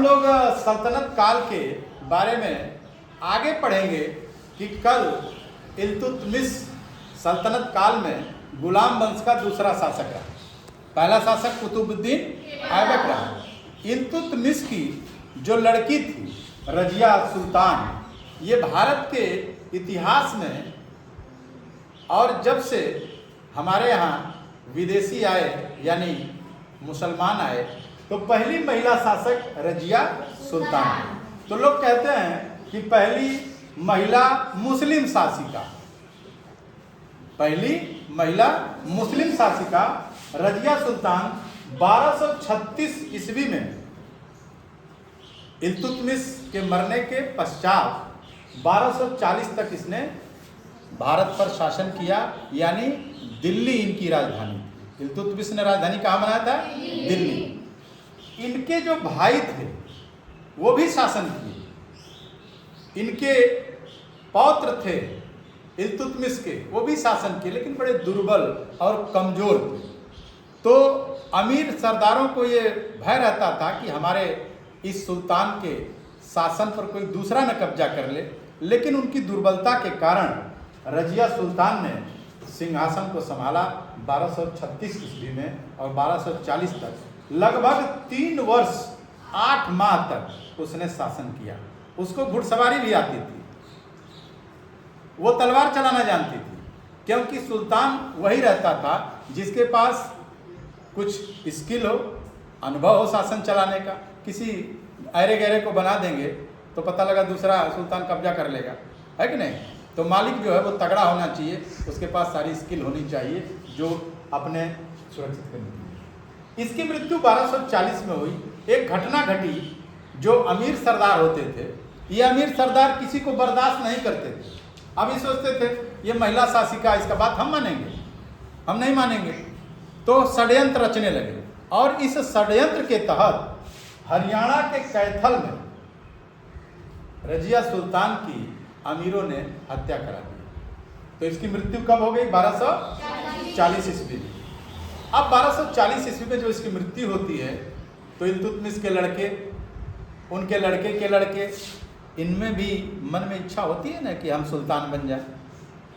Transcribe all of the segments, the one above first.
हम लोग सल्तनत काल के बारे में आगे पढ़ेंगे कि कल इल्तुतमिश सल्तनत काल में गुलाम वंश का दूसरा शासक रहा। पहला शासक कुतुबुद्दीन ऐबक रहा। इल्तुतमिश की जो लड़की थी रजिया सुल्तान, ये भारत के इतिहास में और जब से हमारे यहाँ विदेशी आए यानी मुसलमान आए तो पहली महिला शासक रजिया सुल्तान। तो लोग कहते हैं कि पहली महिला मुस्लिम शासिका, पहली महिला मुस्लिम शासिका रजिया सुल्तान 1236 ईस्वी में इल्तुतमिश के मरने के पश्चात 1240 तक इसने भारत पर शासन किया, यानी दिल्ली इनकी राजधानी थी। इल्तुतमिश ने राजधानी कहाँ बनाया था? दिल्ली। इनके जो भाई थे वो भी शासन किए, इनके पौत्र थे इल्तुतमिश के, वो भी शासन किए, लेकिन बड़े दुर्बल और कमजोर थे। तो अमीर सरदारों को ये भय रहता था कि हमारे इस सुल्तान के शासन पर कोई दूसरा न कब्जा कर ले, लेकिन उनकी दुर्बलता के कारण रजिया सुल्तान ने सिंहासन को संभाला 1236 ईस्वी में और 1240 तक लगभग 3 वर्ष 8 माह तक उसने शासन किया। उसको घुड़सवारी भी आती थी, वो तलवार चलाना जानती थी, क्योंकि सुल्तान वही रहता था जिसके पास कुछ स्किल हो, अनुभव हो शासन चलाने का। किसी ऐरे गहरे को बना देंगे तो पता लगा दूसरा सुल्तान कब्जा कर लेगा, है कि नहीं? तो मालिक जो है वो तगड़ा होना चाहिए, उसके पास सारी स्किल होनी चाहिए जो अपने सुरक्षित करने के लिए। इसकी मृत्यु 1240 में हुई। एक घटना घटी, जो अमीर सरदार होते थे, ये अमीर सरदार किसी को बर्दाश्त नहीं करते थे। अब ये सोचते थे ये महिला शासिका, इसका बात हम मानेंगे? हम नहीं मानेंगे। तो षड्यंत्र रचने लगे और इस षड्यंत्र के तहत हरियाणा के कैथल में रजिया सुल्तान की अमीरों ने हत्या करा दी। तो इसकी मृत्यु कब हो गई? 1240 ईस्वी में। अब 1240 ईस्वी में जो इसकी मृत्यु होती है तो इल्तुतमिश के लड़के, उनके लड़के के लड़के, इनमें भी मन में इच्छा होती है ना कि हम सुल्तान बन जाए।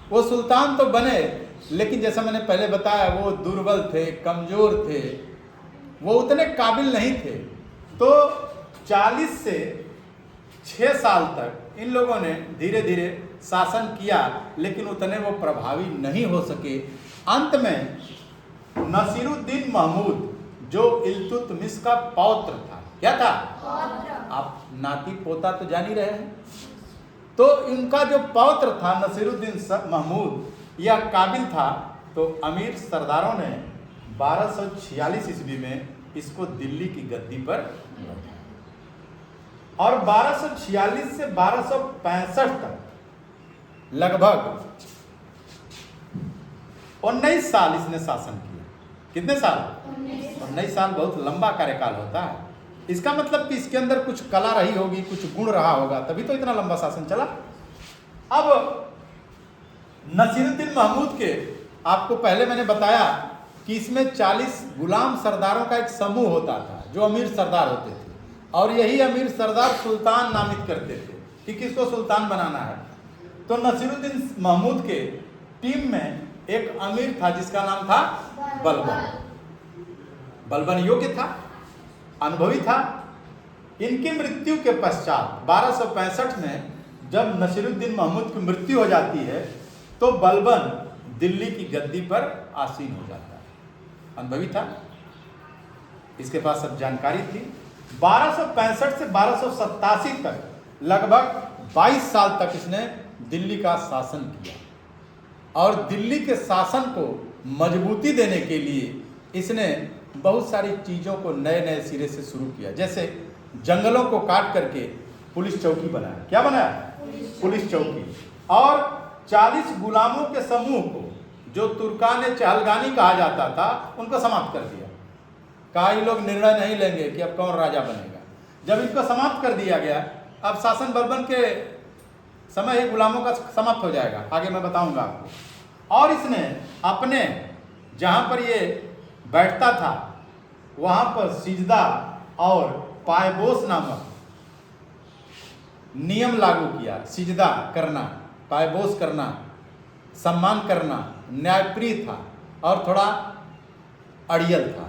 वो सुल्तान तो बने, लेकिन जैसा मैंने पहले बताया वो दुर्बल थे, कमजोर थे, वो उतने काबिल नहीं थे। तो 40 से 6 साल तक इन लोगों ने धीरे धीरे शासन किया, लेकिन उतने वो प्रभावी नहीं हो सके। अंत में नसीरुद्दीन महमूद, जो इल्तुतमिश का पौत्र था, क्या था? आप नाती पोता तो जान ही रहे हैं। तो इनका जो पौत्र था नसीरुद्दीन महमूद, यह काबिल था। तो अमीर सरदारों ने 1246 ईस्वी में इसको दिल्ली की गद्दी पर रखा और 1246 से 1265 तक लगभग 19 साल इसने शासन किया। कितने साल? 19 साल। बहुत लंबा कार्यकाल होता है। इसका मतलब कि इसके अंदर कुछ कला रही होगी, कुछ गुण रहा होगा, तभी तो इतना लंबा शासन चला। अब नसीरुद्दीन महमूद के, आपको पहले मैंने बताया कि इसमें 40 गुलाम सरदारों का एक समूह होता था जो अमीर सरदार होते थे, और यही अमीर सरदार सुल्तान नामित करते थे कि किसको सुल्तान बनाना है। तो नसीरुद्दीन महमूद के टीम में एक अमीर था जिसका नाम था बलबन। बलबन योग्य था, अनुभवी था। इनकी मृत्यु के पश्चात 1265 में जब नसीरुद्दीन महमूद की मृत्यु हो जाती है तो बलबन दिल्ली की गद्दी पर आसीन हो जाता है। अनुभवी था, इसके पास सब जानकारी थी। 1265 से 1287 तक लगभग 22 साल तक इसने दिल्ली का शासन किया और दिल्ली के शासन को मजबूती देने के लिए इसने बहुत सारी चीज़ों को नए नए सिरे से शुरू किया। जैसे जंगलों को काट करके पुलिस चौकी बनाया। क्या बनाया? पुलिस चौकी। और 40 गुलामों के समूह को, जो तुर्कान चहलगानी कहा जाता था, उनको समाप्त कर दिया। कहा ये लोग निर्णय नहीं लेंगे कि अब कौन राजा बनेगा। जब इनको समाप्त कर दिया गया, अब शासन बलबन के समय ही गुलामों का समाप्त हो जाएगा, आगे मैं बताऊंगा आपको। और इसने अपने जहाँ पर ये बैठता था वहाँ पर सिजदा और पायबोस नामक नियम लागू किया। सिजदा करना, पायबोस करना, सम्मान करना न्यायप्रिय था और थोड़ा अड़ियल था,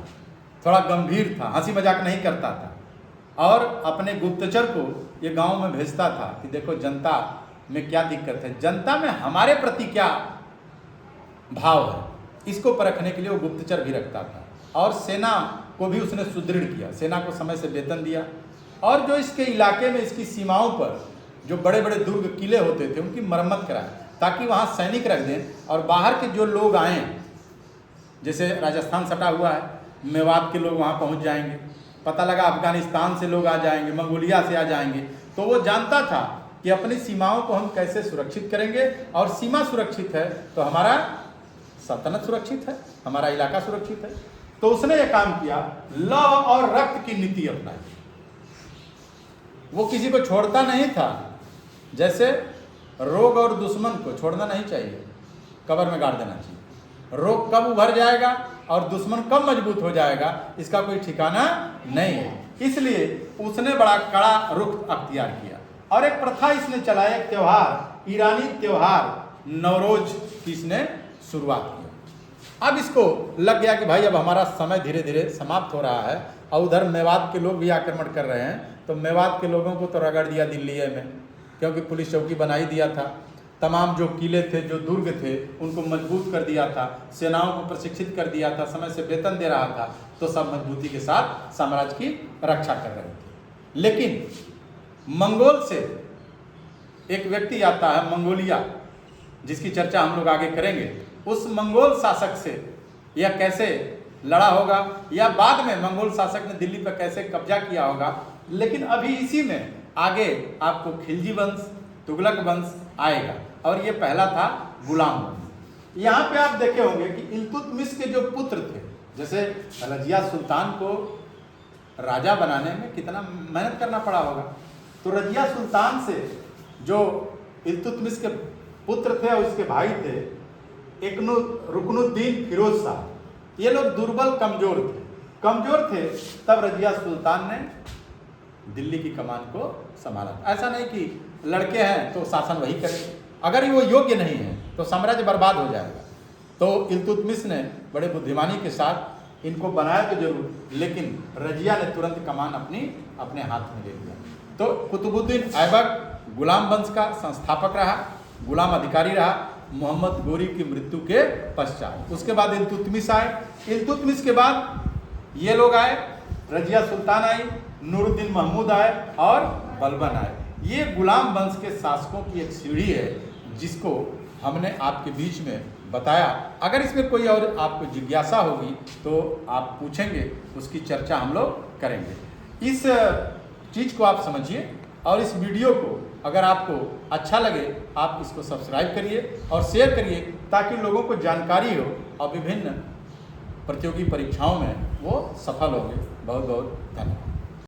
थोड़ा गंभीर था, हंसी मजाक नहीं करता था और अपने गुप्तचर को ये गांव में भेजता था कि देखो जनता में क्या दिक्कत है, जनता में हमारे प्रति क्या भाव है, इसको परखने के लिए वो गुप्तचर भी रखता था। और सेना को भी उसने सुदृढ़ किया, सेना को समय से वेतन दिया और जो इसके इलाके में इसकी सीमाओं पर जो बड़े बड़े दुर्ग किले होते थे उनकी मरम्मत कराए ताकि वहाँ सैनिक रख दें और बाहर के जो लोग आएँ, जैसे राजस्थान सटा हुआ है, मेवात के लोग वहाँ पहुँच जाएंगे, पता लगा अफगानिस्तान से लोग आ जाएंगे, मंगोलिया से आ जाएंगे, तो वो जानता था कि अपनी सीमाओं को हम कैसे सुरक्षित करेंगे और सीमा सुरक्षित है तो हमारा सल्तनत सुरक्षित है, हमारा इलाका सुरक्षित है। तो उसने ये काम किया, लव और रक्त की नीति अपनाई। वो किसी को छोड़ता नहीं था, जैसे रोग और दुश्मन को छोड़ना नहीं चाहिए, कब्र में गाड़ देना चाहिए। रोग कब उभर जाएगा और दुश्मन कब मजबूत हो जाएगा इसका कोई ठिकाना नहीं है, इसलिए उसने बड़ा कड़ा रुख अख्तियार किया। और एक प्रथा इसने चलाया, एक त्यौहार, ईरानी त्यौहार नवरोज की इसने शुरुआत किया। अब इसको लग गया कि भाई अब हमारा समय धीरे धीरे समाप्त हो रहा है और उधर मेवात के लोग भी आक्रमण कर रहे हैं, तो मेवात के लोगों को तो रगड़ दिया दिल्ली में, क्योंकि पुलिस चौकी बना ही दिया था, तमाम जो किले थे, जो दुर्ग थे, उनको मजबूत कर दिया था, सेनाओं को प्रशिक्षित कर दिया था, समय से वेतन दे रहा था, तो सब मजबूती के साथ साम्राज्य की रक्षा कर रहे थे। लेकिन मंगोल से एक व्यक्ति आता है, मंगोलिया, जिसकी चर्चा हम लोग आगे करेंगे। उस मंगोल शासक से यह कैसे लड़ा होगा या बाद में मंगोल शासक ने दिल्ली पर कैसे कब्जा किया होगा, लेकिन अभी इसी में आगे आपको खिलजी वंश, तुगलक वंश आएगा और ये पहला था गुलाम वंश। यहाँ पे आप देखे होंगे कि इल्तुतमिश के जो पुत्र थे, जैसे रजिया सुल्तान को राजा बनाने में कितना मेहनत करना पड़ा होगा, तो रजिया सुल्तान से जो इल्तुतमिश के पुत्र थे और उसके भाई थे रुकनुद्दीन फिरोज शाह, ये लोग दुर्बल कमजोर थे। तब रजिया सुल्तान ने दिल्ली की कमान को संभाला। ऐसा नहीं कि लड़के हैं तो शासन वही करेंगे, अगर वो योग्य नहीं है तो साम्राज्य बर्बाद हो जाएगा। तो इल्तुतमिश ने बड़े बुद्धिमानी के साथ इनको बनाया तो जरूर, लेकिन रजिया ने तुरंत कमान अपने हाथ में ले लिया। तो कुतुबुद्दीन ऐबक गुलाम वंश का संस्थापक रहा, गुलाम अधिकारी रहा मोहम्मद गोरी की मृत्यु के पश्चात। उसके बाद इल्तुतमिश आए, इल्तुतमिश के बाद ये लोग आए, रजिया सुल्तान आई, नूरुद्दीन महमूद आए और बलबन आए। ये गुलाम वंश के शासकों की एक सीढ़ी है जिसको हमने आपके बीच में बताया। अगर इसमें कोई और आपको जिज्ञासा होगी तो आप पूछेंगे, उसकी चर्चा हम लोग करेंगे। इस चीज़ को आप समझिए और इस वीडियो को अगर आपको अच्छा लगे आप इसको सब्सक्राइब करिए और शेयर करिए ताकि लोगों को जानकारी हो और विभिन्न प्रतियोगी परीक्षाओं में वो सफल होंगे। बहुत बहुत धन्यवाद।